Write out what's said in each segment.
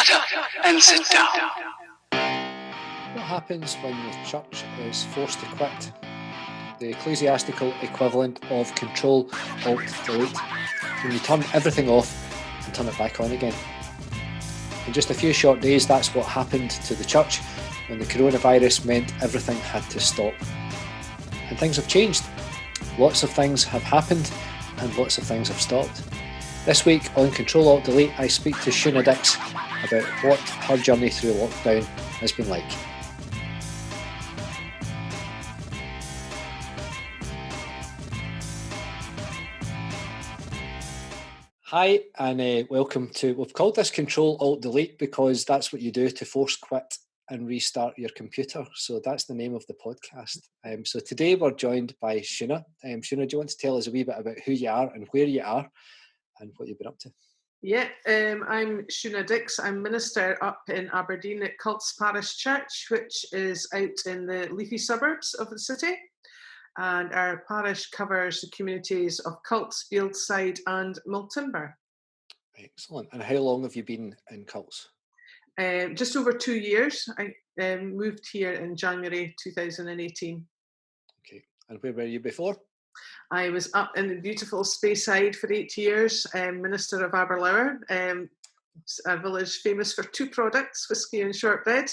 Shut up and sit down. What happens when the church is forced to quit? The ecclesiastical equivalent of Control, Alt, Delete. When you turn everything off and turn it back on again. In just a few short days, that's what happened to the church when the coronavirus meant everything had to stop. And things have changed. Lots of things have happened and lots of things have stopped. This week on Control, Alt, Delete, I speak to Shuna Dix about what her journey through lockdown has been like. Hi, and welcome to, we've called this Control, Alt, Delete because that's what you do to force quit and restart your computer. So that's the name of the podcast. So today we're joined by Shuna. Shuna, do you want to tell us a wee bit about who you are and where you are and what you've been up to? Yeah, I'm Shuna Dix. I'm minister up in Aberdeen at Cults Parish Church, which is out in the leafy suburbs of the city. And our parish covers the communities of Cults, Fieldside and Multimber. Excellent. And how long have you been in Cults? Just over 2 years. I moved here in January 2018. Okay. And where were you before? I was up in the beautiful Speyside for 8 years, Minister of Aberlour, a village famous for two products, whiskey and shortbread.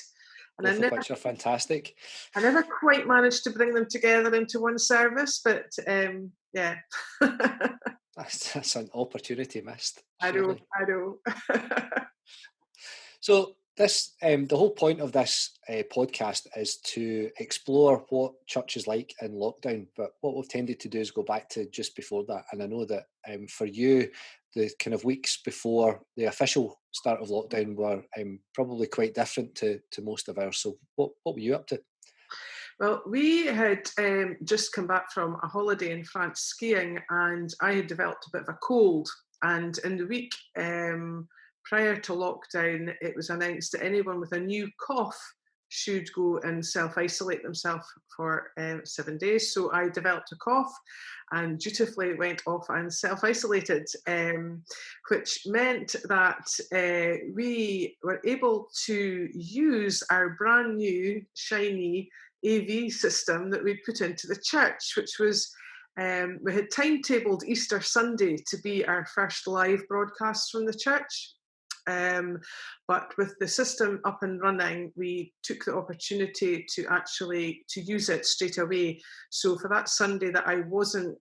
And which are fantastic. I never quite managed to bring them together into one service, but yeah. That's an opportunity missed. I know. So this, the whole point of this podcast is to explore what church is like in lockdown. But what we've tended to do is go back to just before that. And I know that for you, the kind of weeks before the official start of lockdown were probably quite different to most of ours. So what were you up to? Well, we had just come back from a holiday in France skiing, and I had developed a bit of a cold. And in the week prior to lockdown, it was announced that anyone with a new cough should go and self-isolate themselves for 7 days. So I developed a cough and dutifully went off and self-isolated, which meant that we were able to use our brand new, shiny AV system that we put into the church, which was, we had timetabled Easter Sunday to be our first live broadcast from the church. But with the system up and running, we took the opportunity to use it straight away. So for that Sunday that I wasn't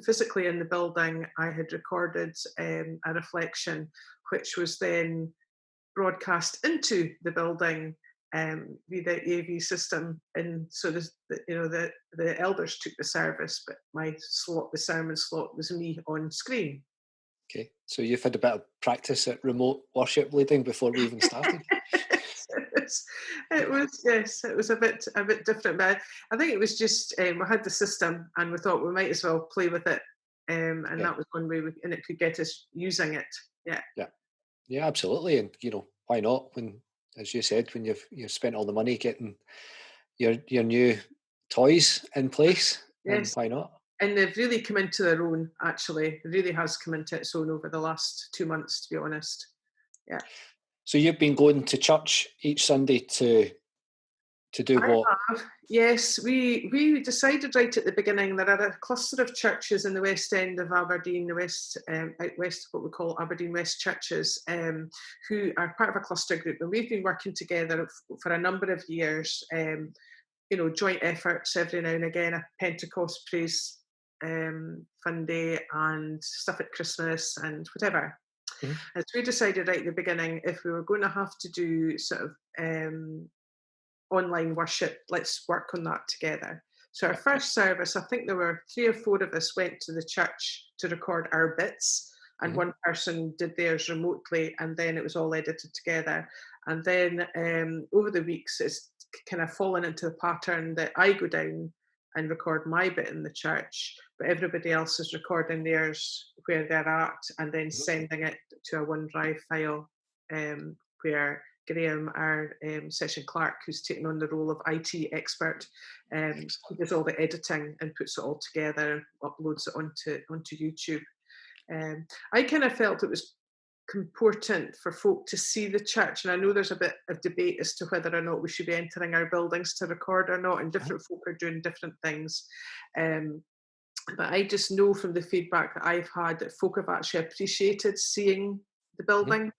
physically in the building, I had recorded a reflection, which was then broadcast into the building via the AV system. And so the elders took the service, but the sermon slot was me on screen. Okay, so you've had a bit of practice at remote worship leading before we even started. It was a bit different, but I think it was just we had the system and we thought we might as well play with it, and that was one way, and it could get us using it. Yeah, absolutely, and why not? When, as you said, when you've spent all the money getting your new toys in place, yes, why not? And they've really come into their own, actually. It really has come into its own over the last 2 months, to be honest. Yeah. So you've been going to church each Sunday to do what? I have. Yes, we decided right at the beginning there are a cluster of churches in the West End of Aberdeen, the west, out west, what we call Aberdeen West churches, who are part of a cluster group. And we've been working together for a number of years, joint efforts every now and again, a Pentecost praise fun day and stuff at Christmas and whatever. Mm-hmm. And so we decided right at the beginning, if we were going to have to do sort of online worship, let's work on that together. So our first service, I think there were 3 or 4 of us went to the church to record our bits, and mm-hmm. one person did theirs remotely, and then it was all edited together. And then over the weeks, it's kind of fallen into the pattern that I go down and record my bit in the church, but everybody else is recording theirs where they're at and then sending it to a OneDrive file, where Graham, our session clerk, who's taken on the role of IT expert, who does all the editing and puts it all together and uploads it onto YouTube. I kind of felt it was important for folk to see the church. And I know there's a bit of debate as to whether or not we should be entering our buildings to record or not, and different folk are doing different things. But I just know from the feedback that I've had that folk have actually appreciated seeing the building,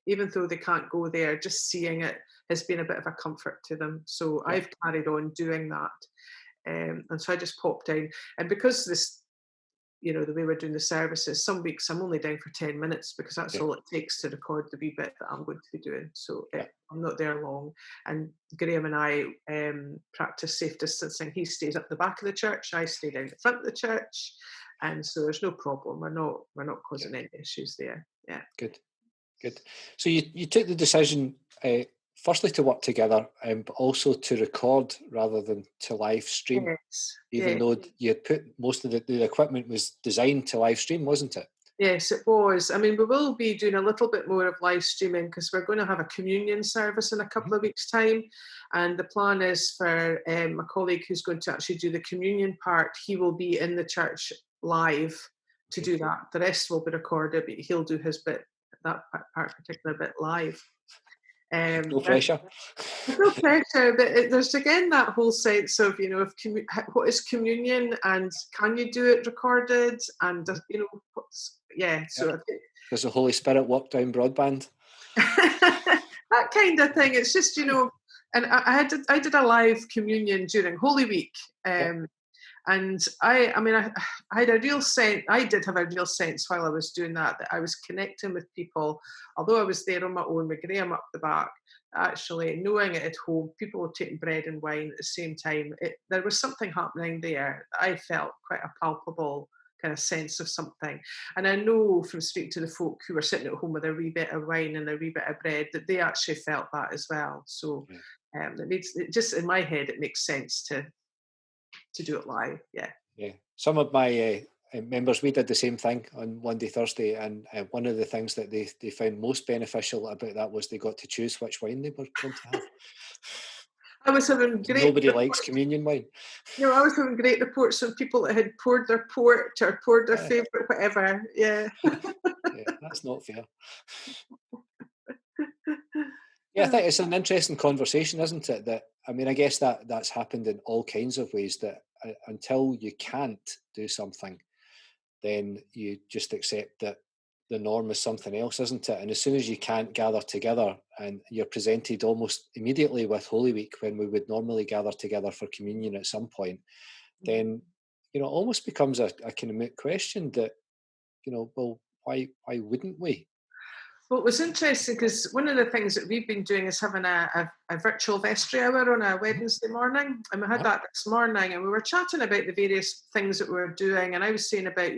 even though they can't go there. Just seeing it has been a bit of a comfort to them. So I've carried on doing that. And so I just popped down. And because this, the way we're doing the services, some weeks I'm only down for 10 minutes because that's all it takes to record the wee bit that I'm going to be doing. So I'm not there long. And Graham and I practice safe distancing. He stays up the back of the church. I stay down the front of the church. And so there's no problem. We're not causing any issues there. Yeah. Good. So you took the decision, firstly to work together, but also to record rather than to live stream. Yes. Even though you had put most of the equipment was designed to live stream, wasn't it? Yes, it was. I mean, we will be doing a little bit more of live streaming because we're going to have a communion service in a couple of weeks' time. And the plan is for a colleague who's going to actually do the communion part. He will be in the church live to do that. The rest will be recorded, but he'll do his bit, that particular bit live. No pressure. No pressure, but there's again that whole sense of, what is communion and can you do it recorded, and so does the Holy Spirit walk down broadband? That kind of thing. It's just, and I did a live communion during Holy Week, and I had a real sense. I did have a real sense while I was doing that I was connecting with people, although I was there on my own with Graham up the back. Actually, knowing it at home, people were taking bread and wine at the same time. There was something happening there. I felt quite a palpable kind of sense of something. And I know from speaking to the folk who were sitting at home with a wee bit of wine and a wee bit of bread that they actually felt that as well. So it just in my head, it makes sense to do it live. Yeah. Some of my members, we did the same thing on Monday, Thursday, and one of the things that they found most beneficial about that was they got to choose which wine they were going to have. I was having great. Nobody likes communion wine. I was having great reports from people that had poured their port or poured their favourite whatever. Yeah. That's not fair. I think it's an interesting conversation, isn't it? That, I mean, I guess that's happened in all kinds of ways, that until you can't do something, then you just accept that the norm is something else, isn't it? And as soon as you can't gather together, and you're presented almost immediately with Holy Week, when we would normally gather together for communion at some point, then, it almost becomes a kind of moot question that, well, why wouldn't we? Well, it was interesting because one of the things that we've been doing is having a virtual vestry hour on a Wednesday morning. And we had that this morning, and we were chatting about the various things that we were doing. And I was saying about,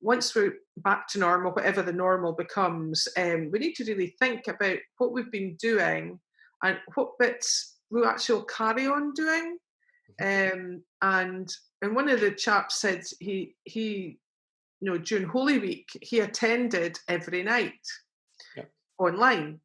once we're back to normal, whatever the normal becomes, we need to really think about what we've been doing and what bits we actually will carry on doing. And one of the chaps said he during Holy Week, he attended every night online,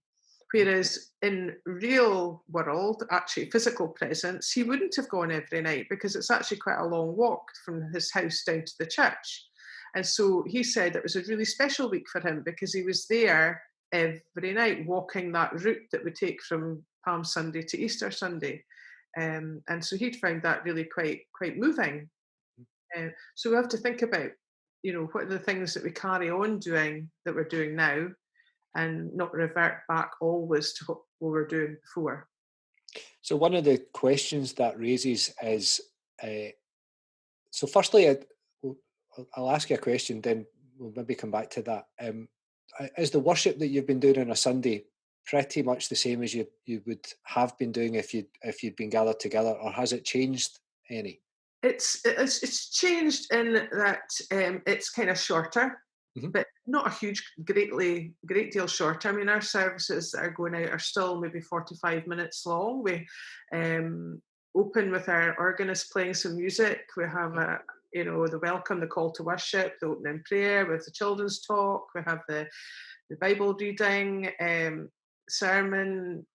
whereas in real world, actually physical presence, he wouldn't have gone every night because it's actually quite a long walk from his house down to the church. And so he said it was a really special week for him because he was there every night walking that route that we take from Palm Sunday to Easter Sunday. And so he'd found that really quite moving. So we have to think about, what are the things that we carry on doing that we're doing now, and not revert back always to what we were doing before. So one of the questions that raises is, so firstly, I'll ask you a question, then we'll maybe come back to that. Is the worship that you've been doing on a Sunday pretty much the same as you would have been doing if you'd been gathered together, or has it changed any? It's changed in that it's kind of shorter, but not a great deal shorter. I mean, our services that are going out are still maybe 45 minutes long. We open with our organist playing some music. We have the welcome, the call to worship, the opening prayer with the children's talk. We have the Bible reading, sermon,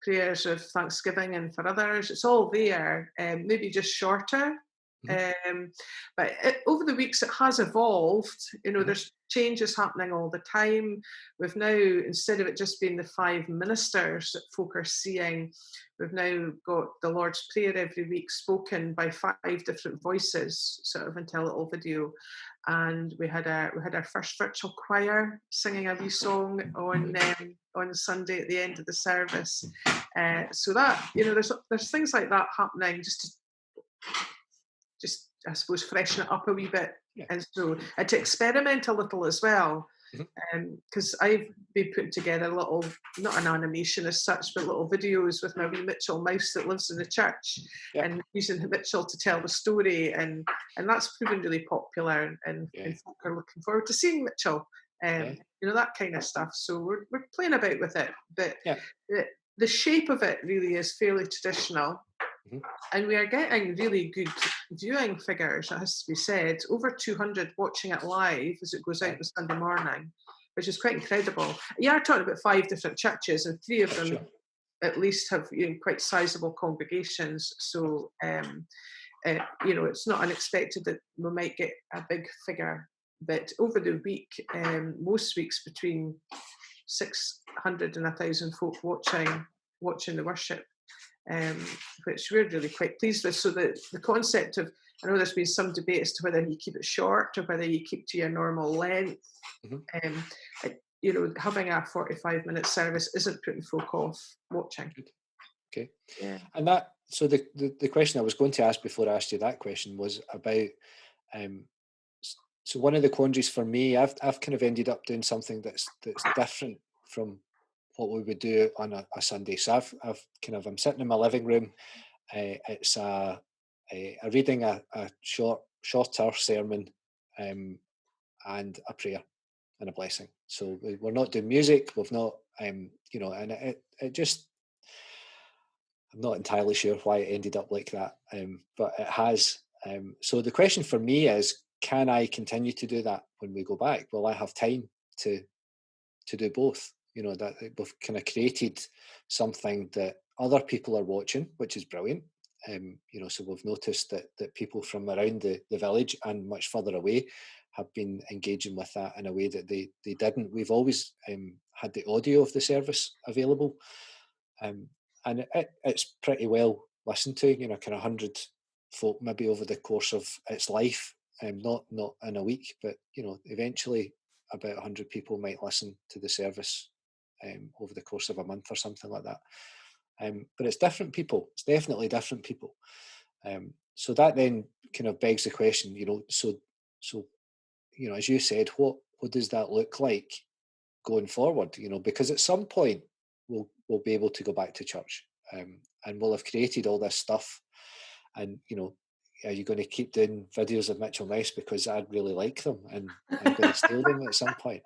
prayers of thanksgiving and for others. It's all there, maybe just shorter. But over the weeks, it has evolved. There's changes happening all the time. We've now, instead of it just being the 5 ministers that folk are seeing, we've now got the Lord's Prayer every week spoken by 5 different voices, sort of into a little video. And we had our first virtual choir singing a wee song on Sunday at the end of the service. So that, there's things like that happening just I suppose freshen it up a wee bit, and to experiment a little as well, because I've been putting together little, not an animation as such, but little videos with my wee Mitchell mouse that lives in the church, and using Mitchell to tell the story, and that's proven really popular, and folk are looking forward to seeing Mitchell, that kind of stuff. So we're playing about with it, but the shape of it really is fairly traditional. And we are getting really good viewing figures, it has to be said. Over 200 watching it live as it goes out on Sunday morning, which is quite incredible. You are talking about 5 different churches, and 3 of them at least have quite sizable congregations. So, it's not unexpected that we might get a big figure. But over the week, most weeks between 600 and 1,000 folk watching the worship. Which we're really quite pleased with. So the concept of, I know there's been some debate as to whether you keep it short or whether you keep to your normal length. Having a 45-minute service isn't putting folk off watching. Okay. Yeah. And that, so the question I was going to ask before I asked you that question was about, so one of the quandaries for me, I've kind of ended up doing something that's different from what we would do on a Sunday. So I'm sitting in my living room. It's a reading a shorter sermon, and a prayer and a blessing. So we're not doing music. We've not, and it just, I'm not entirely sure why it ended up like that, but it has. So the question for me is, can I continue to do that when we go back? Will I have time to do both? That we've kind of created something that other people are watching, which is brilliant. So we've noticed that people from around the village and much further away have been engaging with that in a way that they didn't. We've always had the audio of the service available, and it's pretty well listened to. Kind of 100 folk maybe over the course of its life, not in a week, but eventually about 100 people might listen to the service over the course of a month or something like that. But it's different people. It's definitely different people. So that then kind of begs the question, so as you said, what does that look like going forward? Because at some point we'll be able to go back to church, and we'll have created all this stuff. And are you going to keep doing videos of Mitchell Mouse because I'd really like them and I'm going to steal them at some point?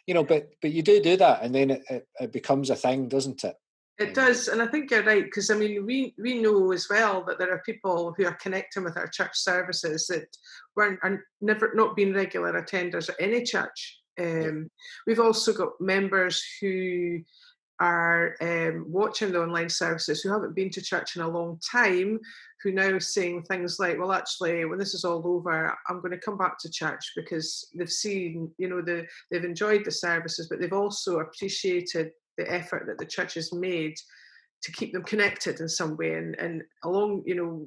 But you do that, and then it becomes a thing, doesn't it? It does, and I think you're right, because we know as well that there are people who are connecting with our church services that are never not been regular attenders at any church. We've also got members who are watching the online services who haven't been to church in a long time, who now saying things like, well, actually, when this is all over, I'm going to come back to church, because they've seen, they've enjoyed the services, but they've also appreciated the effort that the church has made to keep them connected in some way. And along,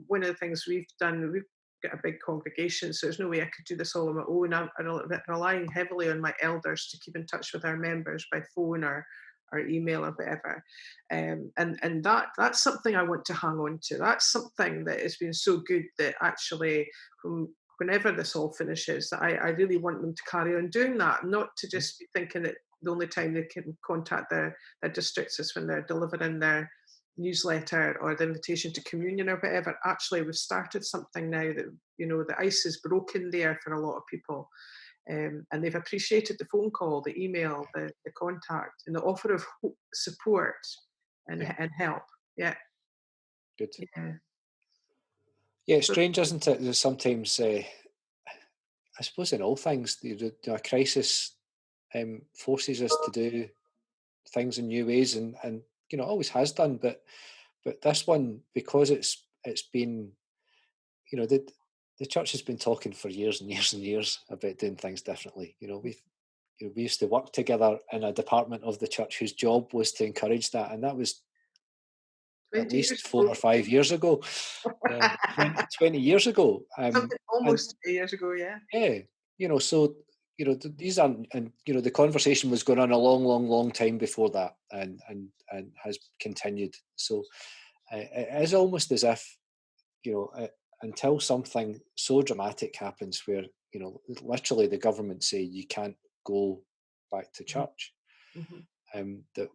one of the things we've done, we've got a big congregation, so there's no way I could do this all on my own. I'm relying heavily on my elders to keep in touch with our members by phone or email or whatever, and that's something I want to hang on to. That's something that has been so good that actually, whenever this all finishes, that I really want them to carry on doing that, not to just be thinking that the only time they can contact their districts is when they're delivering their newsletter or the invitation to communion or whatever. Actually, we've started something now that the ice is broken there for a lot of people. And they've appreciated the phone call, the email, the contact, and the offer of support and help. Yeah. Good. Yeah, it's strange, isn't it? There's sometimes, I suppose in all things, a crisis forces us to do things in new ways, and always has done. But this one, because it's been, the church has been talking for years and years and years about doing things differently. We used to work together in a department of the church whose job was to encourage that, and that was at 20 years least 4 ago. or 5 years ago, 20 years ago. Something And almost 20 years ago, yeah. yeah, so these aren't, and the conversation was going on a long, long, long time before that, and has continued. So it is almost as if, until something so dramatic happens where, literally the government say you can't go back to church, that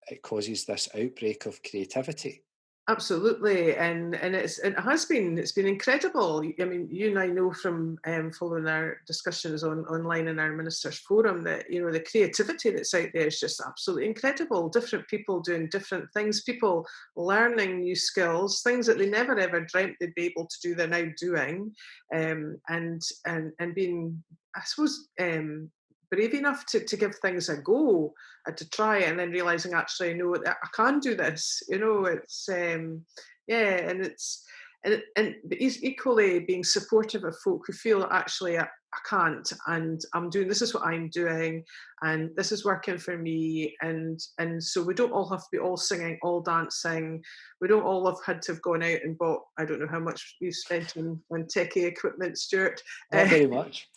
it causes this outbreak of creativity. Absolutely, and it's been incredible. I mean, you and I know from following our discussions online in our ministers forum that the creativity that's out there is just absolutely incredible. Different people doing different things, people learning new skills, things that they never ever dreamt they'd be able to do. They're now doing, and being, I suppose, brave enough to give things a go and to try, and then realizing actually no, I can do this. It's and it's and equally being supportive of folk who feel actually I can't, and I'm doing, this is what I'm doing, and this is working for me, and so we don't all have to be all singing, all dancing. We don't all have had to have gone out and bought, I don't know how much you've spent on techie equipment, Stuart. Not very much.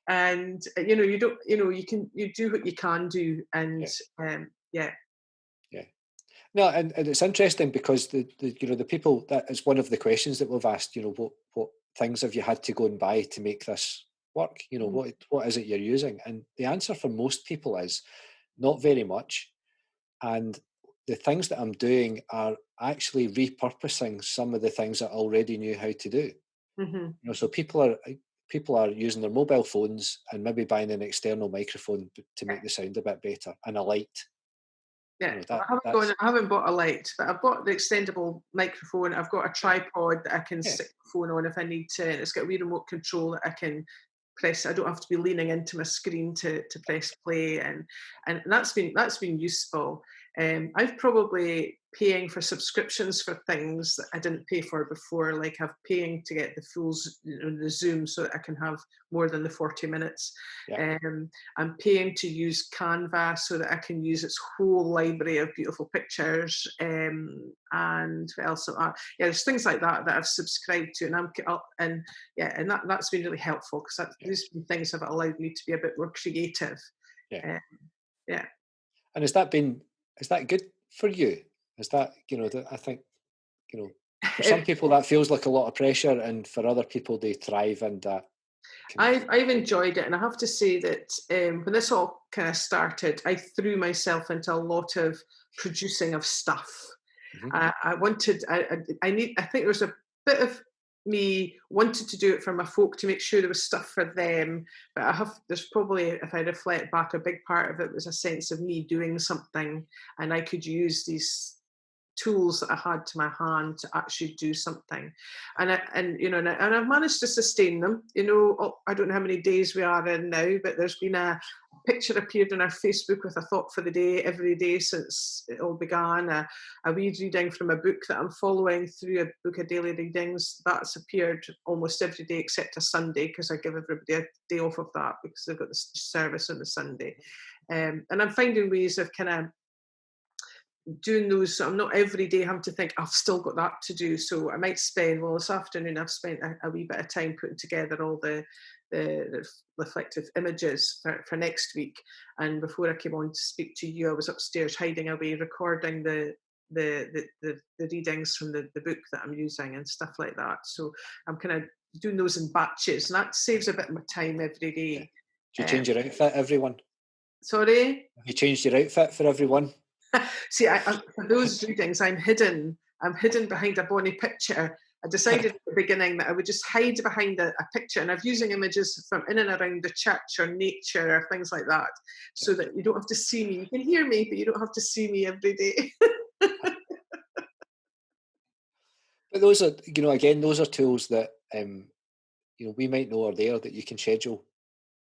And you don't, you do what you can do, and yeah. No, and it's interesting because the people, that is one of the questions that we've asked. What things have you had to go and buy to make this work? What is it you're using? And the answer for most people is not very much. And the things that I'm doing are actually repurposing some of the things that I already knew how to do. So people are using their mobile phones and maybe buying an external microphone to make the sound a bit better, and a light. Yeah, I haven't bought a light, but I've bought the extendable microphone. I've got a tripod that I can stick the phone on if I need to, and it's got a wee remote control that I can press. I don't have to be leaning into my screen to press play, and that's been useful. I've probably paying for subscriptions for things that I didn't pay for before, like I'm paying to get the full the Zoom so that I can have more than the 40 minutes. I'm paying to use Canva so that I can use its whole library of beautiful pictures. And what else? There's things like that I've subscribed to, and that's been really helpful, because these things have allowed me to be a bit more creative. And is that good for you? Is that, I think, for some people that feels like a lot of pressure, and for other people they thrive in that. I've enjoyed it, and I have to say that when this all kind of started, I threw myself into a lot of producing of stuff. I think there was a bit of me wanted to do it for my folk, to make sure there was stuff for them, but there's probably, if I reflect back, a big part of it was a sense of me doing something, and I could use these tools that I had to my hand to actually do something, and I've managed to sustain them. I don't know how many days we are in now, but there's been a picture appeared on our Facebook with a thought for the day every day since it all began. A wee reading from a book that I'm following through, a book of daily readings that's appeared almost every day except a Sunday, because I give everybody a day off of that because they've got the service on the Sunday. And I'm finding ways of kind of doing those, so I'm not every day having to think I've still got that to do. So I might spend, this afternoon I've spent a wee bit of time putting together all the reflective images for next week, and before I came on to speak to you, I was upstairs hiding away recording the readings from the book that I'm using and stuff like that. So I'm kind of doing those in batches, and that saves a bit of my time every day. Do you change your outfit, everyone? Sorry? Have you changed your outfit for everyone? See, for those readings, I'm hidden behind a bonny picture. I decided at the beginning that I would just hide behind a picture, and I'm using images from in and around the church or nature or things like that, so that you don't have to see me. You can hear me, but you don't have to see me every day. But those are, again, those are tools that, we might know are there, that you can schedule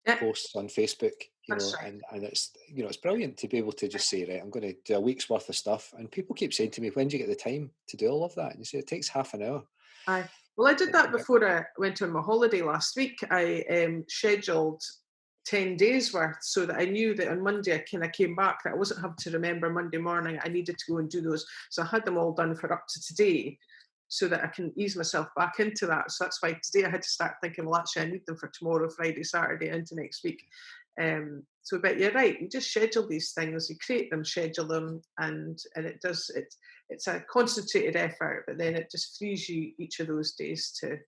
posts on Facebook. That's right. and it's, it's brilliant to be able to just say, right, I'm going to do a week's worth of stuff. And people keep saying to me, when do you get the time to do all of that? And you say, it takes half an hour. Aye. Well, I did that before I went on my holiday last week. I scheduled 10 days worth so that I knew that on Monday I kind of came back, that I wasn't having to remember Monday morning. I needed to go and do those. So I had them all done for up to today so that I can ease myself back into that. So that's why today I had to start thinking, well, actually, I need them for tomorrow, Friday, Saturday, into next week. But you're right, you just schedule these things, you create them, schedule them, and it's a concentrated effort, but then it just frees you each of those days to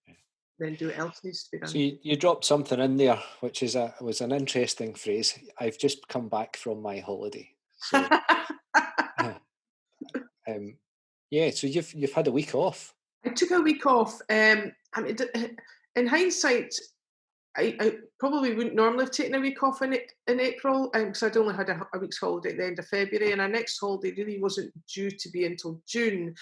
then do what else needs to be done. So you dropped something in there, which was an interesting phrase. I've just come back from my holiday. So, so you've had a week off. I took a week off. In hindsight, I probably wouldn't normally have taken a week off in April, because I'd only had a week's holiday at the end of February, and our next holiday really wasn't due to be until June.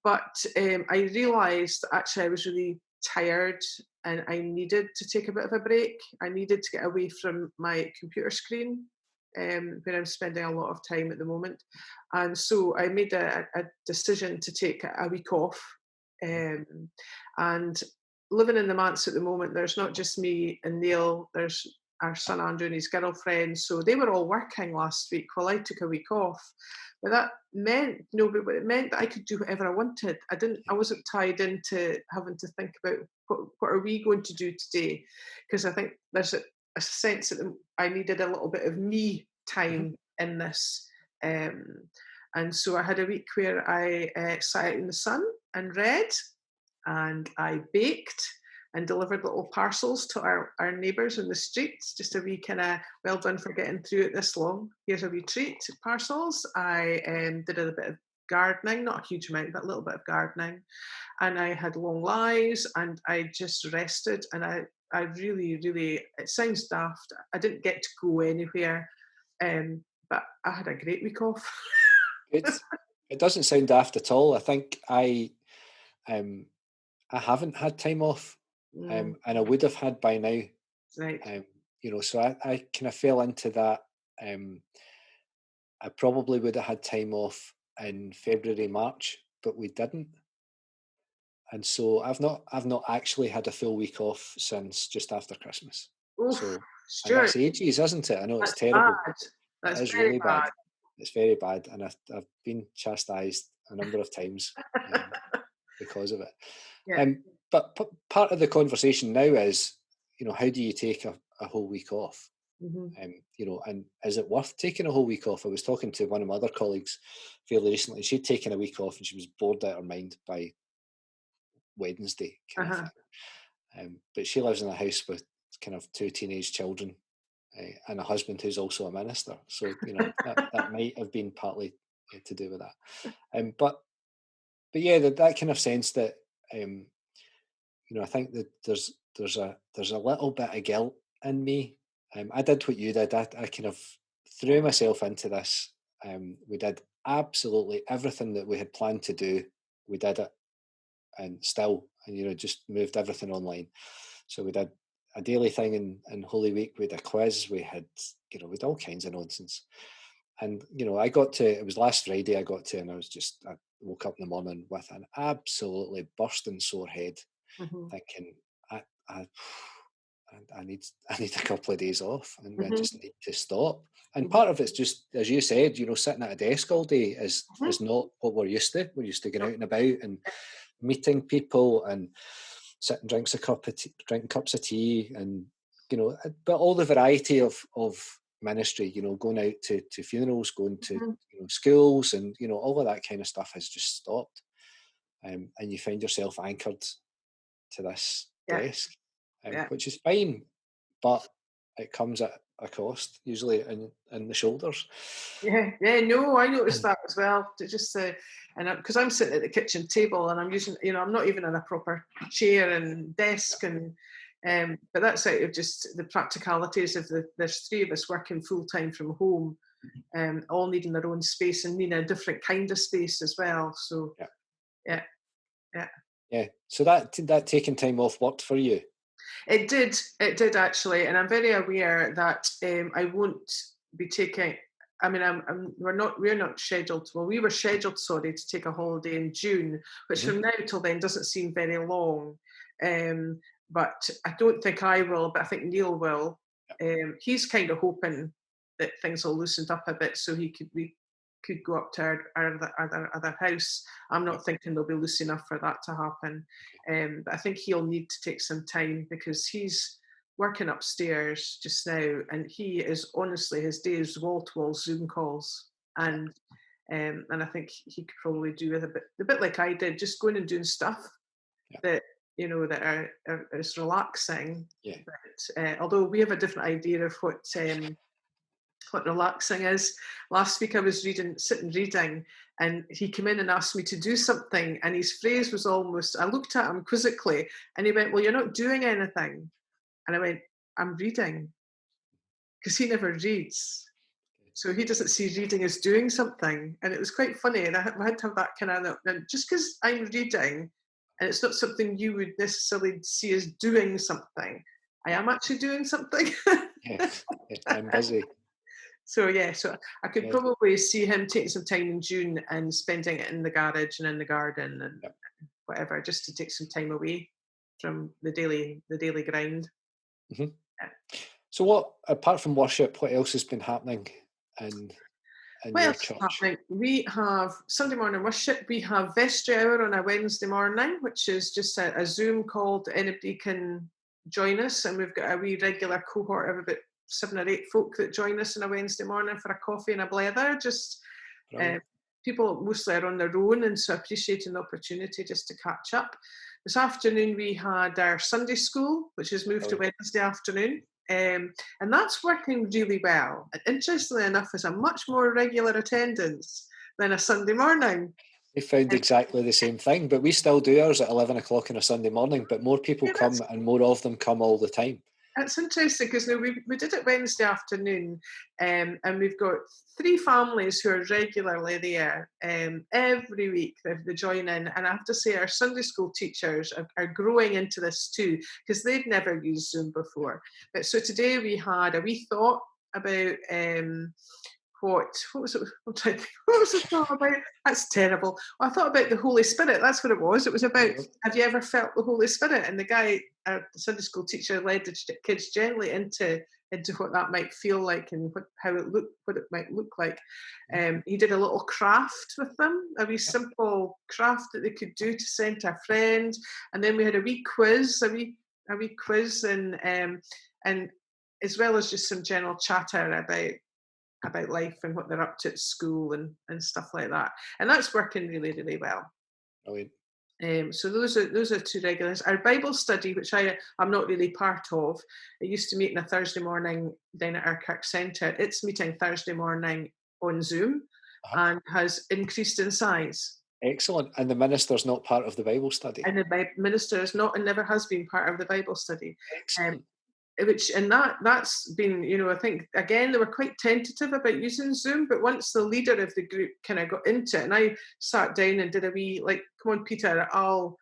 But I realised that actually I was really tired and I needed to take a bit of a break. I needed to get away from my computer screen, where I'm spending a lot of time at the moment. And so I made a decision to take a week off. And living in the Manse at the moment, there's not just me and Neil, there's our son Andrew and his girlfriend. So they were all working last week while I took a week off. But that meant, it meant that I could do whatever I wanted. I wasn't tied into having to think about what are we going to do today, because I think there's a sense that I needed a little bit of me time in this. And so I had a week where I sat out in the sun and read, and I baked and delivered little parcels to our neighbours in the streets. Just a wee kind of, well done for getting through it this long. Here's a wee treat, parcels. I did a bit of gardening, not a huge amount, but a little bit of gardening. And I had long lives, and I just rested. And I really, really, it sounds daft, I didn't get to go anywhere, but I had a great week off. It doesn't sound daft at all. I think I haven't had time off, and I would have had by now. Right. So I kind of fell into that. I probably would have had time off in February, March, but we didn't. And so I've not actually had a full week off since just after Christmas. Oof, so Stuart, and that's ages, isn't it? I know that's it's terrible. bad. That's it is very really bad. It's very bad, and I've been chastised a number of times because of it. Yeah. But part of the conversation now is, how do you take a whole week off? And is it worth taking a whole week off? I was talking to one of my other colleagues fairly recently. She'd taken a week off and she was bored out of her mind by Wednesday kind of thing. But she lives in a house with kind of 2 teenage children and a husband who's also a minister. So, that might have been partly to do with that. But yeah, that kind of sense that, I think that there's a little bit of guilt in me. I did what you did. I kind of threw myself into this. We did absolutely everything that we had planned to do. We did it, and just moved everything online. So we did a daily thing in Holy Week. We had a quiz. We had all kinds of nonsense. And it was last Friday. I got to, and I woke up in the morning with an absolutely bursting sore head, thinking I need a couple of days off, and I just need to stop. And part of it's just, as you said, sitting at a desk all day is not what we're used to. We're used to going out and about and meeting people and sitting drinking cups of tea, and but all the variety of ministry, going out to funerals, going to schools, and all of that kind of stuff has just stopped, and you find yourself anchored to this desk, which is fine, but it comes at a cost, usually in the shoulders. No, I noticed that as well. And because I'm sitting at the kitchen table and I'm using, I'm not even in a proper chair and desk, and but that's out of just the practicalities of there's 3 of us working full time from home, all needing their own space and needing a different kind of space as well. So yeah. So that taking time off worked for you? It did actually, and I'm very aware that I won't be taking. I mean, we're not scheduled. Well, we were scheduled, sorry, to take a holiday in June, which Mhm. from now till then doesn't seem very long. But I don't think I will. But I think Neil will. He's kind of hoping that things will loosen up a bit, so we could go up to our other house. I'm Yep. not thinking they'll be loose enough for that to happen. But I think he'll need to take some time because he's working upstairs just now, and he is honestly his day is wall to wall Zoom calls, and I think he could probably do with a bit like I did, just going and doing stuff Yeah. that that are is relaxing. Yeah. But although we have a different idea of what relaxing is. Last week I was sitting reading, and he came in and asked me to do something, and his phrase was almost, I looked at him quizzically, and he went, "Well, you're not doing anything." And I went, "I'm reading," because he never reads. So he doesn't see reading as doing something. And it was quite funny. And I had to have that kind of, and just because I'm reading, and it's not something you would necessarily see as doing something, I am actually doing something. Yeah. Yeah. I'm busy. So yeah, so I could Yeah. probably see him taking some time in June and spending it in the garage and in the garden and Yep. whatever, just to take some time away from the daily grind. Mhm. So, what apart from worship, what else has been happening in What your else is church? happening? We have Sunday morning worship. We have vestry hour on a Wednesday morning, which is just a Zoom call that anybody can join us. And we've got a wee regular cohort of about 7 or 8 folk that join us on a Wednesday morning for a coffee and a blether. Just Brilliant. people mostly are on their own, and so appreciating the opportunity just to catch up. This afternoon we had our Sunday school, which has moved to Brilliant. Wednesday afternoon. And that's working really well. And interestingly enough, there's a much more regular attendance than a Sunday morning. We found And exactly the same thing, but we still do ours at 11 o'clock on a Sunday morning. But more people yeah, come, and more of them come all the time. that's interesting because we did it Wednesday afternoon, and we've got 3 families who are regularly there every week. They join in, and I have to say, our Sunday school teachers are growing into this too because they've never used Zoom before. But so today we had a wee thought about what was it? I'm trying to think, what was the thought about? That's terrible. Well, I thought about the Holy Spirit. That's what it was. It was about, Brilliant. have you ever felt the Holy Spirit? And the guy, the Sunday school teacher, led the kids gently into what that might feel like and what it might look like. He did a little craft with them, a wee simple craft that they could do to send to a friend, and then we had a wee quiz, and as well as just some general chatter about life and what they're up to at school and stuff like that. And that's working really, really well. Brilliant. So those are 2 regulars. Our Bible study, which I'm not really part of, it used to meet on a Thursday morning down at our Kirk Centre. It's meeting Thursday morning on Zoom Uh-huh. and has increased in size. Excellent. And the minister's not part of the Bible study. And the minister is not and never has been part of the Bible study. Um, Excellent. that's been, I think again they were quite tentative about using Zoom, but once the leader of the group kind of got into it, and I sat down and did a wee come on Peter, I'll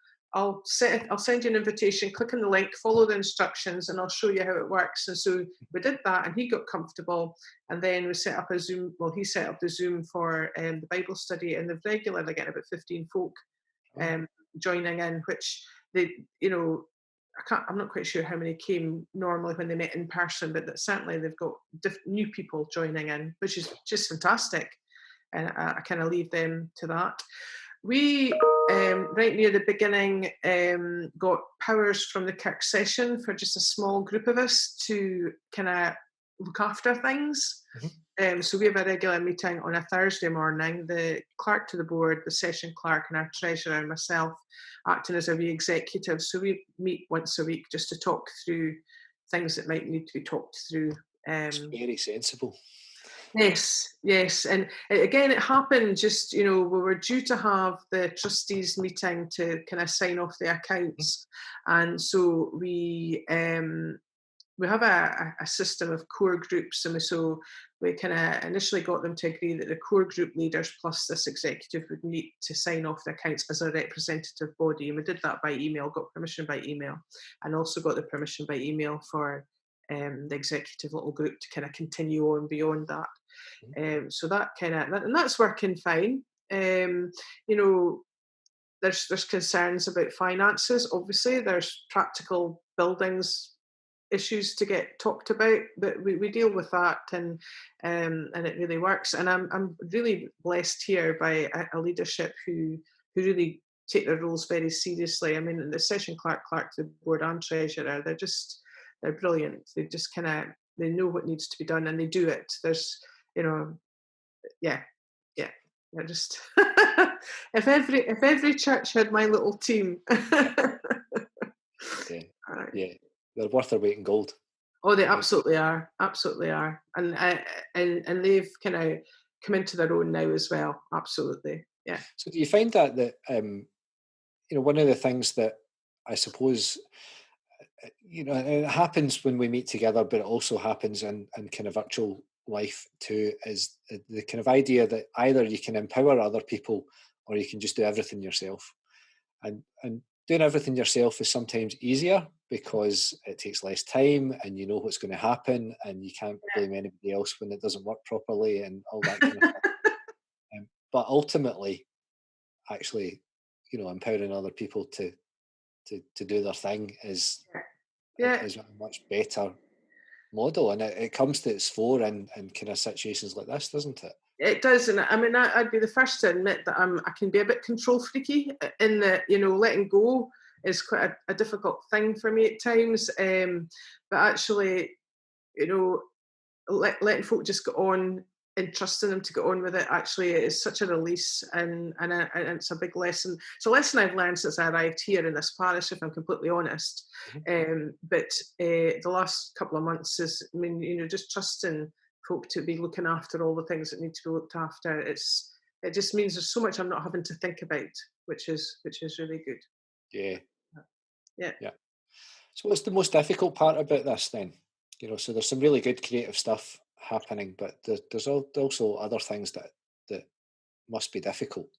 send you an invitation, click on the link, follow the instructions, and I'll show you how it works. And so we did that, and he got comfortable, and then we set up a Zoom. Well, he set up the Zoom for the Bible study, and the regular again about 15 folk joining in, which they I'm not quite sure how many came normally when they met in person, but that certainly they've got new people joining in, which is just fantastic. And I kind of leave them to that. We, right near the beginning, got powers from the Kirk session for just a small group of us to kind of look after things. So we have a regular meeting on a Thursday morning. The clerk to the board, the session clerk, and our treasurer and myself acting as a wee executive. So we meet once a week just to talk through things that might need to be talked through. It's very sensible. Yes. And again, it happened just, we were due to have the trustees meeting to kind of sign off the accounts. And so we have a system of core groups, and so we kind of initially got them to agree that the core group leaders plus this executive would meet to sign off the accounts as a representative body. And we did that by email, got permission by email, and also got the permission by email for the executive little group to kind of continue on beyond that. So that kind of, and that's working fine. There's concerns about finances. Obviously, there's practical buildings issues to get talked about, but we deal with that, and it really works. And I'm really blessed here by a leadership who really take their roles very seriously. I mean, the session clerk, the board and treasurer, they're brilliant. They just they know what needs to be done and they do it. There's, yeah. They're just if every church had my little team. Yeah, they're worth their weight in gold. Oh, they absolutely are, and they've kind of come into their own now as well. Absolutely, yeah. So do you find that one of the things that I suppose it happens when we meet together, but it also happens in kind of virtual life too, is the kind of idea that either you can empower other people or you can just do everything yourself, and doing everything yourself is sometimes easier because it takes less time and you know what's going to happen and you can't blame anybody else when it doesn't work properly and all that kind of stuff. But ultimately, actually, empowering other people to do their thing is a much better model, and it comes to its fore in kind of situations like this, doesn't it? It does, and I mean, I'd be the first to admit that I can be a bit control freaky in that, letting go is quite a difficult thing for me at times. But actually, letting folk just go on and trusting them to get on with it, actually, it is such a release, and it's a big lesson. It's a lesson I've learned since I arrived here in this parish, if I'm completely honest. But the last couple of months is, just trusting folk to be looking after all the things that need to be looked after. It just means there's so much I'm not having to think about, which is really good. Yeah. So what's the most difficult part about this then? So there's some really good creative stuff happening, but there's also other things that must be difficult,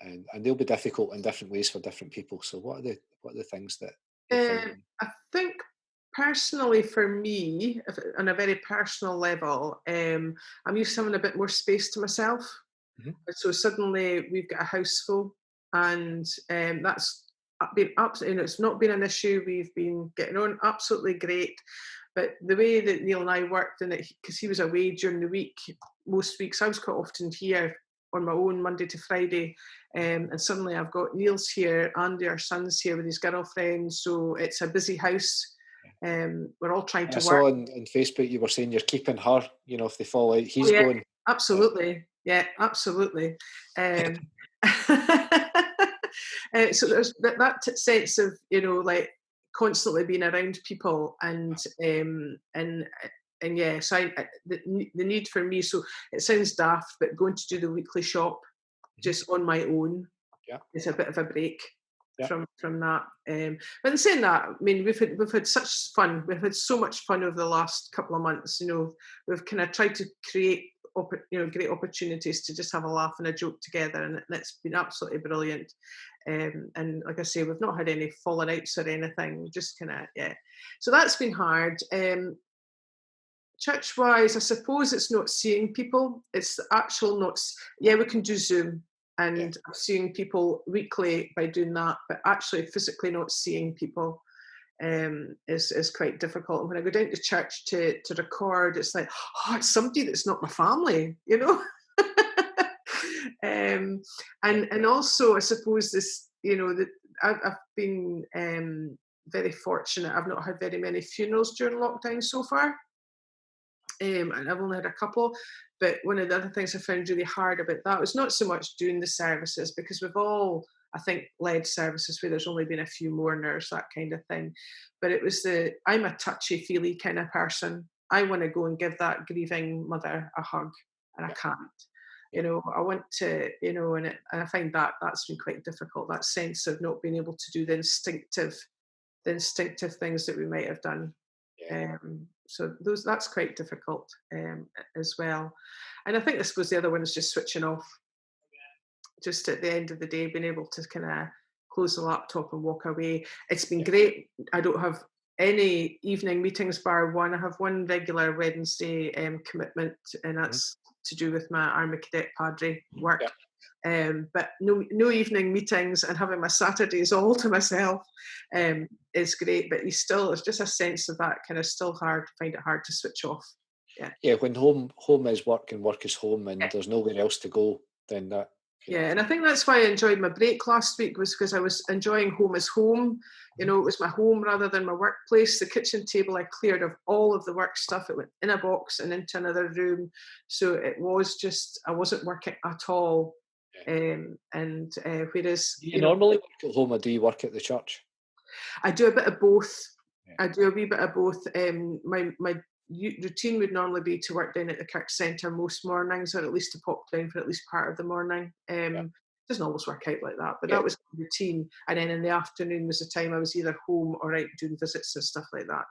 and they'll be difficult in different ways for different people. So what are the things that I think personally for me, on a very personal level, I'm used to having a bit more space to myself. So suddenly we've got a house full, and that's been absolutely, it's not been an issue. We've been getting on absolutely great. But the way that Neil and I worked in it, because he was away during the week, most weeks I was quite often here on my own Monday to Friday, and suddenly I've got Neil's here, Andy, our son's here with his girlfriend, so it's a busy house. We're all trying to work. I saw on Facebook you were saying you're keeping her, if they fall out, he's going. Absolutely, absolutely. So there's that sense of like constantly being around people, and yeah, so the need for me. So it sounds daft, but going to do the weekly shop just on my own is a bit of a break from that. But in saying that, I mean, we've had such fun. We've had so much fun over the last couple of months. We've kind of tried to create great opportunities to just have a laugh and a joke together, and it's been absolutely brilliant. And like I say, we've not had any falling outs or anything. Just kind of so that's been hard. Church-wise, I suppose it's not seeing people. It's the actual not. We can do Zoom, and I'm seeing people weekly by doing that, but actually physically not seeing people is quite difficult. And when I go down to church to record, it's like, it's somebody that's not my family, and also I suppose this, that I've been very fortunate. I've not had very many funerals during lockdown so far, and I've only had a couple. But one of the other things I found really hard about that was not so much doing the services, because we've all, I think, led services where there's only been a few mourners, that kind of thing. But it was I'm a touchy-feely kind of person. I want to go and give that grieving mother a hug, and I can't. I want to, and I find that's been quite difficult, that sense of not being able to do the instinctive things that we might have done. that's quite difficult as well. And I think, I suppose, the other one is just switching off. Just at the end of the day, being able to kind of close the laptop and walk away. It's been great. I don't have any evening meetings bar one. I have one regular Wednesday commitment, and that's to do with my Army Cadet Padre work. But no evening meetings, and having my Saturdays all to myself is great. But there's just a sense of that kind of still find it hard to switch off. Yeah, when home is work and work is home, and there's nowhere else to go, then that. Yeah, and I think that's why I enjoyed my break last week, was because I was enjoying home as home. You know, it was my home rather than my workplace. The kitchen table I cleared of all of the work stuff. It went in a box and into another room. So it was just, I wasn't working at all. Whereas... Do you normally work at home, or do you work at the church? I do a bit of both. I do a wee bit of both. My routine would normally be to work down at the Kirk Centre most mornings, or at least to pop down for at least part of the morning. Doesn't always work out like that, but that was the routine. And then in the afternoon was the time I was either home or out doing visits and stuff like that.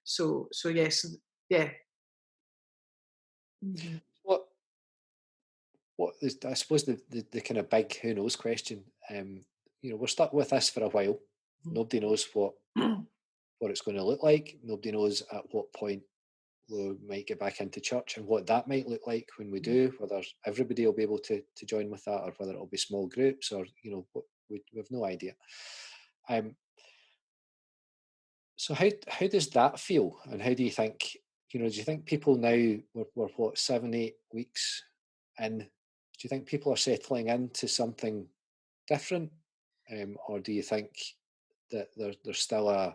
So yes, yeah. Mm-hmm. What is, I suppose, the kind of big who knows question? We're stuck with this for a while. Nobody knows what it's going to look like. Nobody knows at what point we might get back into church, and what that might look like when we do, whether everybody will be able to join with that, or whether it'll be small groups, or we have no idea. So how does that feel, and how do you think, do you think people now, we're what, 7-8 weeks in, do you think people are settling into something different, or do you think that there's still a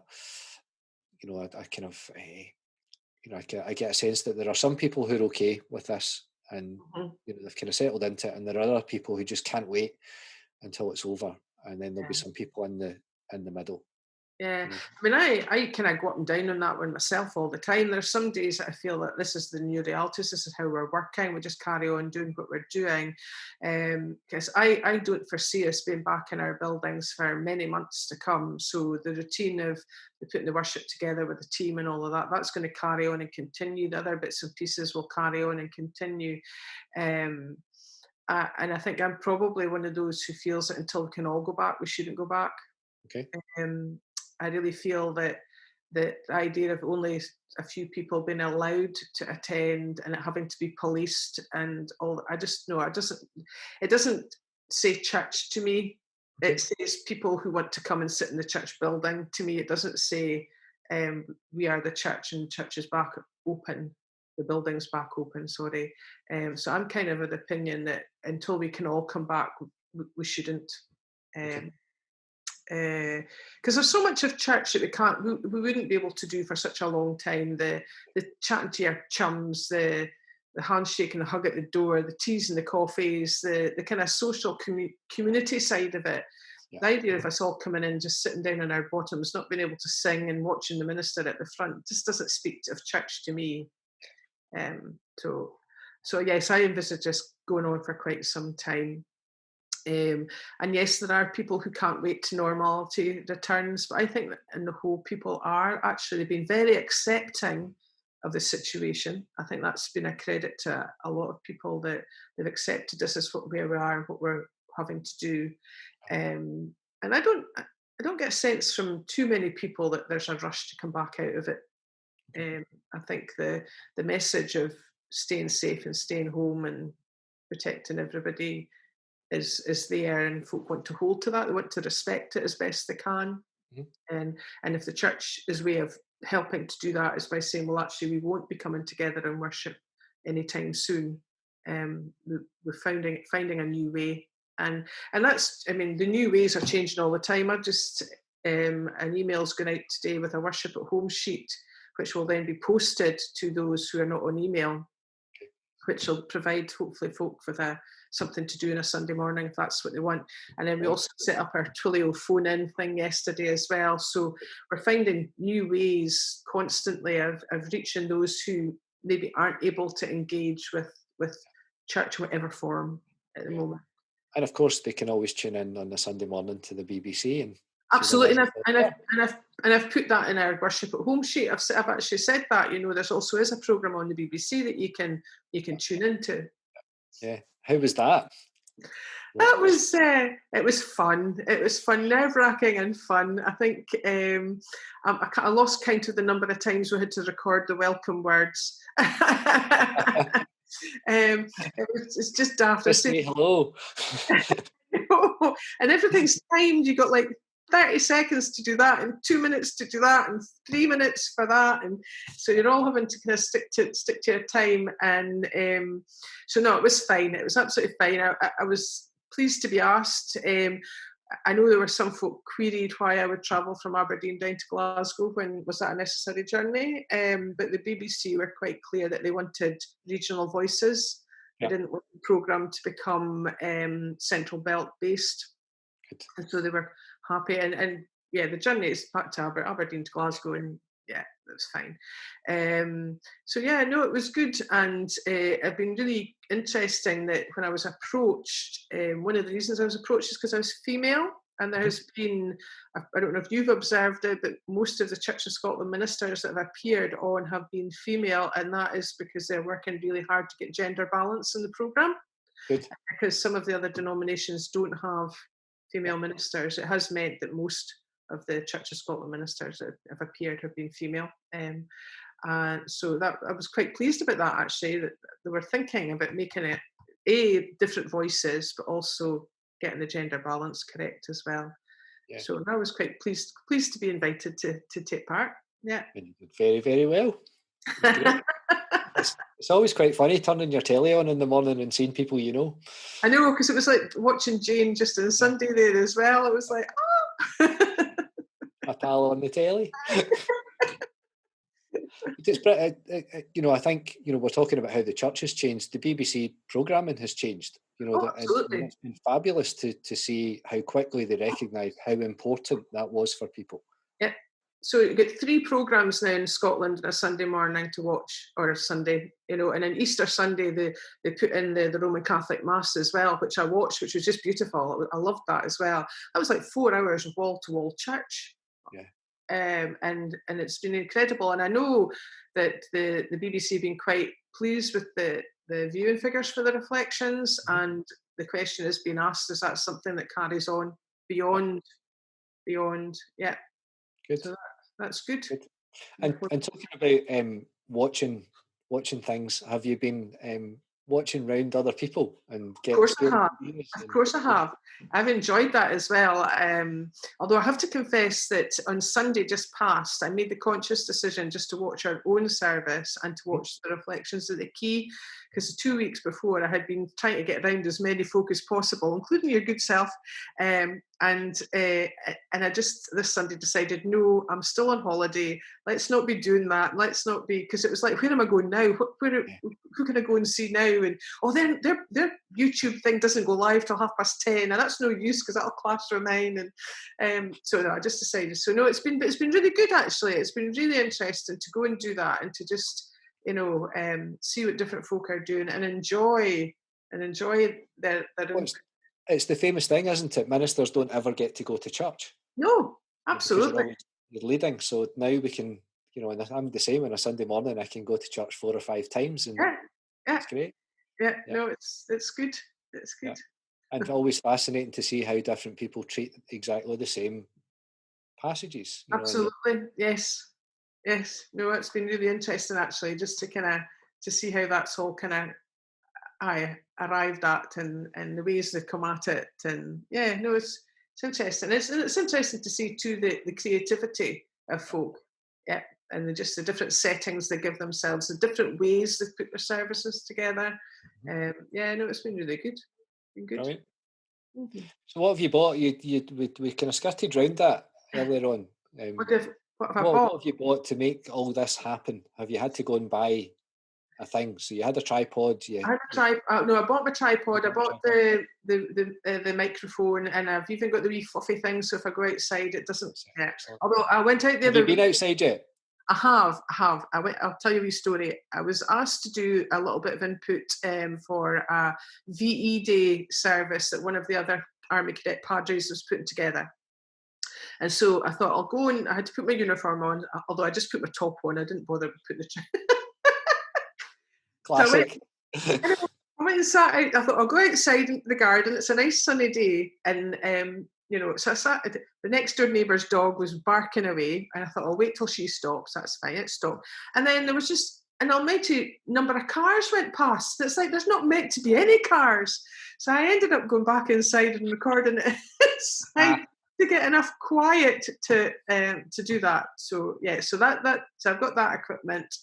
kind of I get a sense that there are some people who are okay with this, and they've kind of settled into it, and there are other people who just can't wait until it's over, and then there'll be some people in the middle. Yeah, I mean, I kind of go up and down on that one myself all the time. There's some days that I feel that this is the new reality. This is how we're working. We just carry on doing what we're doing. Because I don't foresee us being back in our buildings for many months to come. So the routine of putting the worship together with the team and all of that, that's going to carry on and continue. The other bits and pieces will carry on and continue. And I think I'm probably one of those who feels that until we can all go back, we shouldn't go back. Okay. I really feel that the idea of only a few people being allowed to attend and it having to be policed and all, it doesn't say church to me. Okay. It says people who want to come and sit in the church building. To me, it doesn't say we are the church and church is back open, the building's back open, sorry. So I'm kind of of the opinion that until we can all come back, we shouldn't. Okay. Because there's so much of church that we wouldn't be able to do for such a long time. The chatting to your chums, the handshake and the hug at the door, the teas and the coffees, the kind of social community side of it. Yeah. The idea of us all coming in, just sitting down on our bottoms, not being able to sing and watching the minister at the front, just doesn't speak of church to me. So yes, I envisage this going on for quite some time. And yes, there are people who can't wait till normality returns, but I think that in the whole people are actually being very accepting of the situation. I think that's been a credit to a lot of people that they've accepted this as where we are and what we're having to do. And I don't get a sense from too many people that there's a rush to come back out of it. I think the message of staying safe and staying home and protecting everybody is there, and folk want to hold to that. They want to respect it as best they can. Mm-hmm. And if the church's way of helping to do that is by saying, well, actually, we won't be coming together and worship anytime soon. We're finding a new way. And that's, I mean, the new ways are changing all the time. I've just, an email's going out today with a worship at home sheet, which will then be posted to those who are not on email, which will provide, hopefully, folk with something to do on a Sunday morning if that's what they want. And then we also set up our Twilio phone-in thing yesterday as well. So we're finding new ways constantly of reaching those who maybe aren't able to engage with church, whatever form at the moment. And of course, they can always tune in on a Sunday morning to the BBC and Absolutely, and I've put that in our worship at home sheet. I've actually said that. There's also is a program on the BBC that you can tune into. Yeah. How was that? That was it was fun. It was fun, nerve-wracking and fun. I think I lost count of the number of times we had to record the welcome words. It's just daft. Just say hello. And everything's timed. You got like 30 seconds to do that, and 2 minutes to do that, and 3 minutes for that, and so you're all having to kind of stick to your time. And so no, it was fine. It was absolutely fine. I was pleased to be asked. I know there were some folk queried why I would travel from Aberdeen down to Glasgow when was that a necessary journey, but the BBC were quite clear that they wanted regional voices. They didn't want the programme to become Central Belt based. And so they were happy. And yeah, the journey is back to Aberdeen to Glasgow, and yeah, that's fine. So yeah, no, it was good. And it's been really interesting that when I was approached, one of the reasons I was approached is because I was female. And there has been, I don't know if you've observed it, but most of the Church of Scotland ministers that have appeared on have been female, and that is because they're working really hard to get gender balance in the programme. Good. Because some of the other denominations don't have female ministers. It has meant that most of the Church of Scotland ministers that have appeared have been female. So that I was quite pleased about that, actually, that they were thinking about making it different voices, but also getting the gender balance correct as well. Yeah. So I was quite pleased to be invited to take part. Yeah. And you did very, very well. It's always quite funny turning your telly on in the morning and seeing people you know. I know, because it was like watching Jane just on Sunday there as well. It was like, oh! My pal on the telly. It's, I think, we're talking about how the church has changed. The BBC programming has changed. Absolutely. It's been fabulous to see how quickly they recognise how important that was for people. Yeah. So you get 3 programmes now in Scotland on a Sunday morning to watch, or a Sunday, and then Easter Sunday they put in the Roman Catholic Mass as well, which I watched, which was just beautiful. I loved that as well. That was like 4 hours of wall-to-wall church. Yeah. And it's been incredible. And I know that the BBC have been quite pleased with the viewing figures for the reflections, and the question is being asked, is that something that carries on beyond, yeah. Good. So that's good. And talking about watching things, have you been watching round other people and getting? Of course I have. I've enjoyed that as well. Although I have to confess that on Sunday just past, I made the conscious decision just to watch our own service and to watch the reflections of the Quay, because 2 weeks before I had been trying to get around as many folk as possible, including your good self. And I just this Sunday decided, no, I'm still on holiday. Let's not be doing that. Let's not be, because it was like, where am I going now? Who can I go and see now? And their YouTube thing doesn't go live till 10:30, and that's no use because that'll clash with mine. And so no, I just decided. So no, it's been really good, actually. It's been really interesting to go and do that, and to just see what different folk are doing and enjoy their own. It's the famous thing, isn't it? Ministers don't ever get to go to church. No, absolutely. You're leading, so now we can, and I'm the same on a Sunday morning. I can go to church 4 or 5 times, and it's great. Yeah, no, it's good. It's good. Yeah. And always fascinating to see how different people treat exactly the same passages. Absolutely, yes. No, it's been really interesting, actually, just to see how that's all arrived at, and the ways they've come at it. And yeah, no, it's interesting. It's interesting to see too the creativity of folk, and the different settings they give themselves, the different ways they put their services together. It's been really good. Right. Mm-hmm. So what have you bought? We kind of skirted round that earlier on. What have I bought? What have you bought to make all this happen? Have you had to go and buy a thing? So you had a tripod. I had a tripod. No, I bought my tripod. I bought the microphone, and I've even got the wee fluffy thing. So if I go outside, it doesn't. Yeah. Although I went out the other. Have you been outside yet? I have. I'll tell you a wee story. I was asked to do a little bit of input for a VE Day service that one of the other Army Cadet Padres was putting together. And so I thought I'll go, and I had to put my uniform on, although I just put my top on. I didn't bother putting the Classic. So I went and sat out. I thought I'll go outside into the garden. It's a nice sunny day, and so I sat. The next door neighbour's dog was barking away, and I thought I'll wait till she stops. That's fine. It stopped, and then there was just an almighty number of cars went past. It's like there's not meant to be any cars. So I ended up going back inside and recording it inside to get enough quiet to do that. So yeah, so I've got that equipment.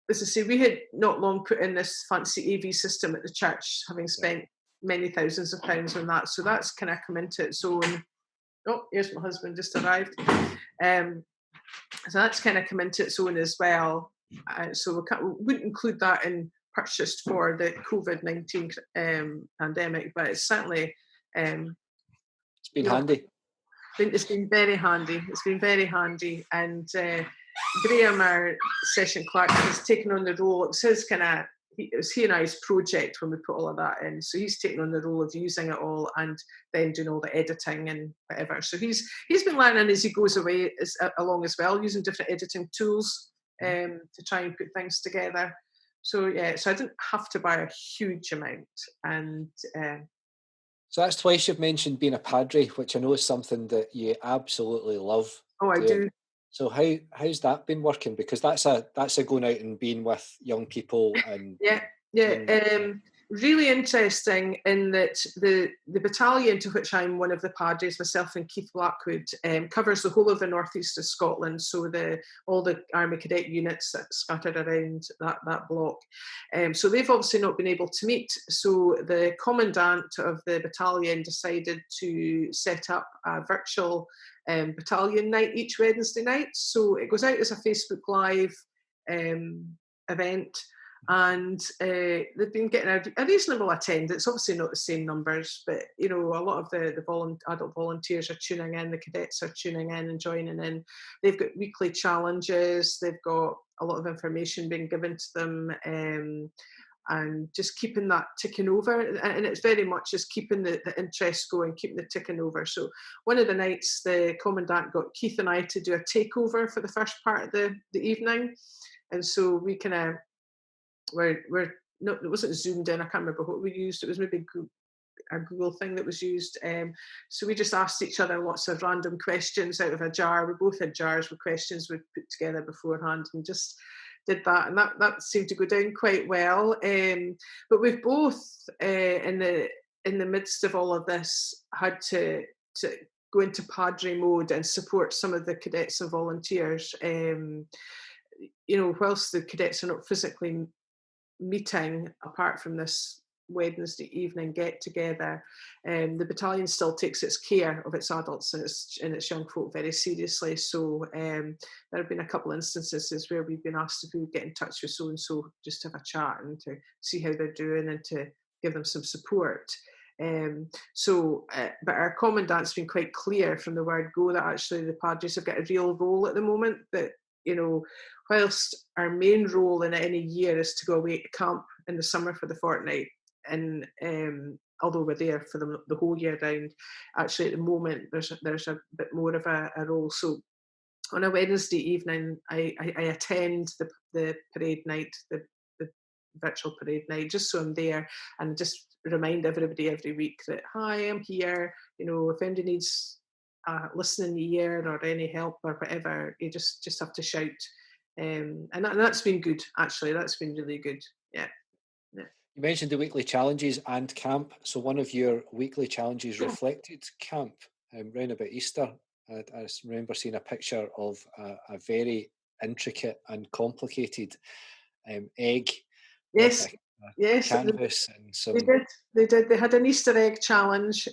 As I say, we had not long put in this fancy AV system at the church, having spent many thousands of pounds on that. So that's kind of come into its own. Oh, here's my husband just arrived. So that's kind of come into its own as well. So we wouldn't include that in purchased for the COVID-19 pandemic, but it's certainly it's been handy. It's been very handy. It's been very handy, and Graham, our session clerk, has taken on the role. It was his it was he and I's project when we put all of that in. So he's taken on the role of using it all and then doing all the editing and whatever. So he's been learning as he goes away along as well, using different editing tools to try and put things together. So yeah, so I didn't have to buy a huge amount. And so that's twice you've mentioned being a padre, which I know is something that you absolutely love. Oh, I do. So how's that been working? Because that's a going out and being with young people and really interesting in that the battalion to which I'm one of the padres, myself and Keith Blackwood, covers the whole of the northeast of Scotland. So all the Army Cadet units that scattered around that block. So they've obviously not been able to meet. So the commandant of the battalion decided to set up a virtual battalion night each Wednesday night. So it goes out as a Facebook Live event, and they've been getting a reasonable attendance. Obviously not the same numbers, but a lot of the adult volunteers are tuning in, the cadets are tuning in and joining in. They've got weekly challenges, they've got a lot of information being given to them, and just keeping that ticking over. And it's very much just keeping the interest going, keeping the ticking over. So one of the nights, the commandant got Keith and I to do a takeover for the first part of the evening. And so we kind of, no, it wasn't zoomed in, I can't remember what we used. It was maybe a Google thing that was used. So we just asked each other lots of random questions out of a jar. We both had jars with questions we'd put together beforehand and just did that, and that seemed to go down quite well. But we've both, in the midst of all of this, had to go into padre mode and support some of the cadets and volunteers. Whilst the cadets are not physically meeting, apart from this Wednesday evening get together, the battalion still takes its care of its adults and its young folk very seriously. So there have been a couple of instances where we've been asked if we would get in touch with so and so just to have a chat and to see how they're doing and to give them some support. But our commandant's been quite clear from the word go that actually the padres have got a real role at the moment, that whilst our main role in any year is to go away to camp in the summer for the fortnight, and although we're there for the whole year round, actually at the moment there's a bit more of a role. So on a Wednesday evening, I attend the parade night, the virtual parade night, just so I'm there and just remind everybody every week that, hi, I'm here. If anybody needs a listening ear or any help or whatever, you just have to shout. And that's been good, actually. That's been really good. Yeah. You mentioned the weekly challenges and camp. So one of your weekly challenges reflected camp round about Easter. I remember seeing a picture of a very intricate and complicated egg. Yes, yes. Canvas and some. They did. They had an Easter egg challenge.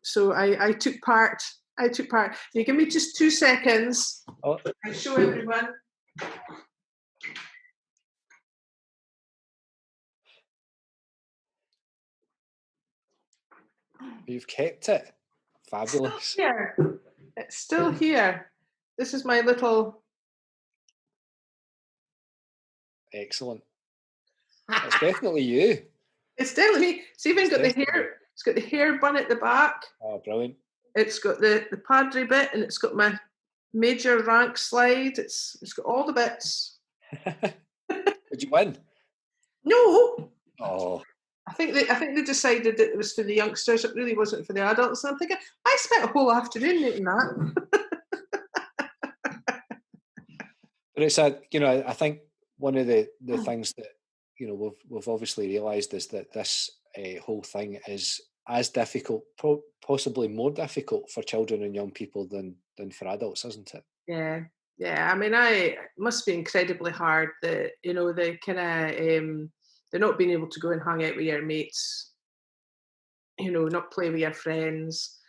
So I took part. You give me just 2 seconds. Oh. I'll show everyone. You've kept it. Fabulous. It's still here. This is my little. Excellent. It's definitely you. It's definitely me. It's even got the hair. It's got the hair bun at the back. Oh, brilliant. It's got the Padre bit, and it's got my major rank slide. It's got all the bits. Did you win? No, Oh, I think they decided that it was for the youngsters. It really wasn't for the adults. And I'm thinking, I spent a whole afternoon making that. but it's I think one of the things that we've obviously realised is that this whole thing is as difficult, possibly more difficult for children and young people than for adults, isn't it? Yeah. I mean, it must be incredibly hard that they kind of they're not being able to go and hang out with your mates, not play with your friends.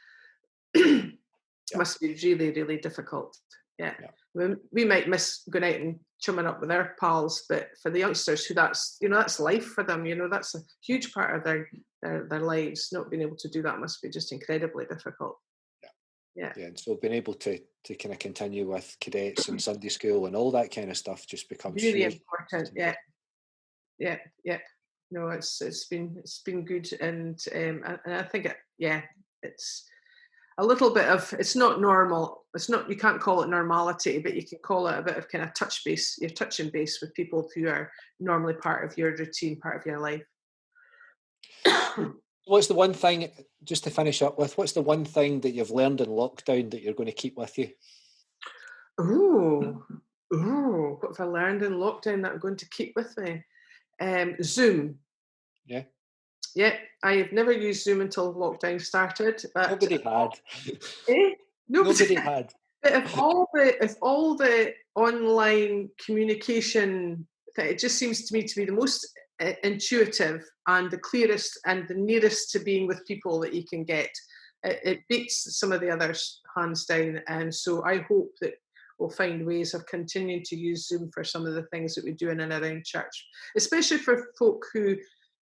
Must be really, really difficult. Yeah. We might miss going out and chumming up with our pals, but for the youngsters who that's life for them, that's a huge part of their lives. Not being able to do that must be just incredibly difficult. Yeah. And so being able to kind of continue with cadets and Sunday school and all that kind of stuff just becomes really important. Yeah. No, it's been good, and I think it's a little bit of, it's not normal. It's not, you can't call it normality, but you can call it a bit of kind of touch base. You're touching base with people who are normally part of your routine, part of your life. What's the one thing, just to finish up with, what's the one thing that you've learned in lockdown that you're going to keep with you? Ooh, what have I learned in lockdown that I'm going to keep with me? Zoom. Yeah, I have never used Zoom until lockdown started. But nobody had. Nobody had. But if all the online communication, it just seems to me to be the most intuitive and the clearest and the nearest to being with people that you can get. It beats some of the others hands down, and so I hope that we'll find ways of continuing to use Zoom for some of the things that we do in and around church, especially for folk who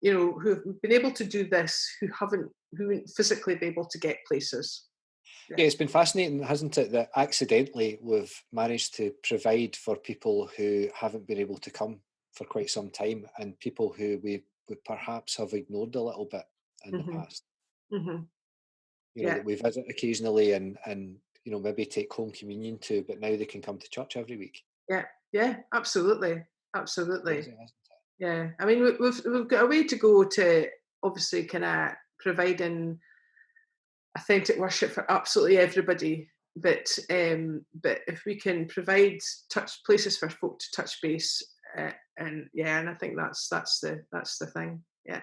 have been able to do this, who wouldn't physically be able to get places. Yeah, it's been fascinating, hasn't it, that accidentally we've managed to provide for people who haven't been able to come for quite some time, and people who we would perhaps have ignored a little bit in the past. Mm-hmm. That we visit occasionally and maybe take home communion to, but now they can come to church every week. Yeah, absolutely. Yeah, I mean, we've got a way to go to obviously kind of providing authentic worship for absolutely everybody. But if we can provide places for folk to touch base, and I think that's the thing. Yeah.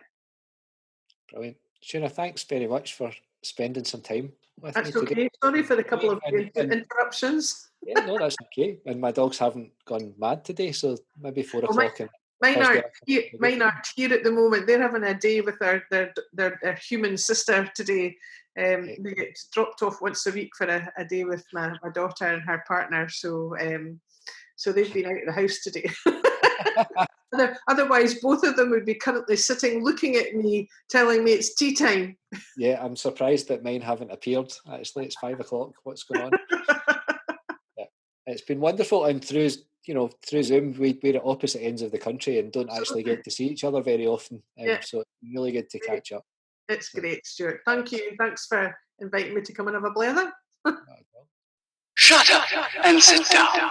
Brilliant, Shona. Thanks very much for spending some time with me today. Okay. Sorry for the couple of interruptions. Yeah, no, that's okay. And my dogs haven't gone mad today, so maybe 4 o'clock. Mine aren't here at the moment. They're having a day with their human sister today. They get dropped off once a week for a day with my daughter and her partner. So they've been out of the house today. Otherwise, both of them would be currently sitting, looking at me, telling me it's tea time. Yeah, I'm surprised that mine haven't appeared. Actually, it's 5 o'clock. What's going on? It's been wonderful, and through Zoom, we're at opposite ends of the country and don't actually get to see each other very often. So it's really good to catch up. It's great, Stuart. Thank you. Thanks for inviting me to come and have a blather. Shut up and sit down.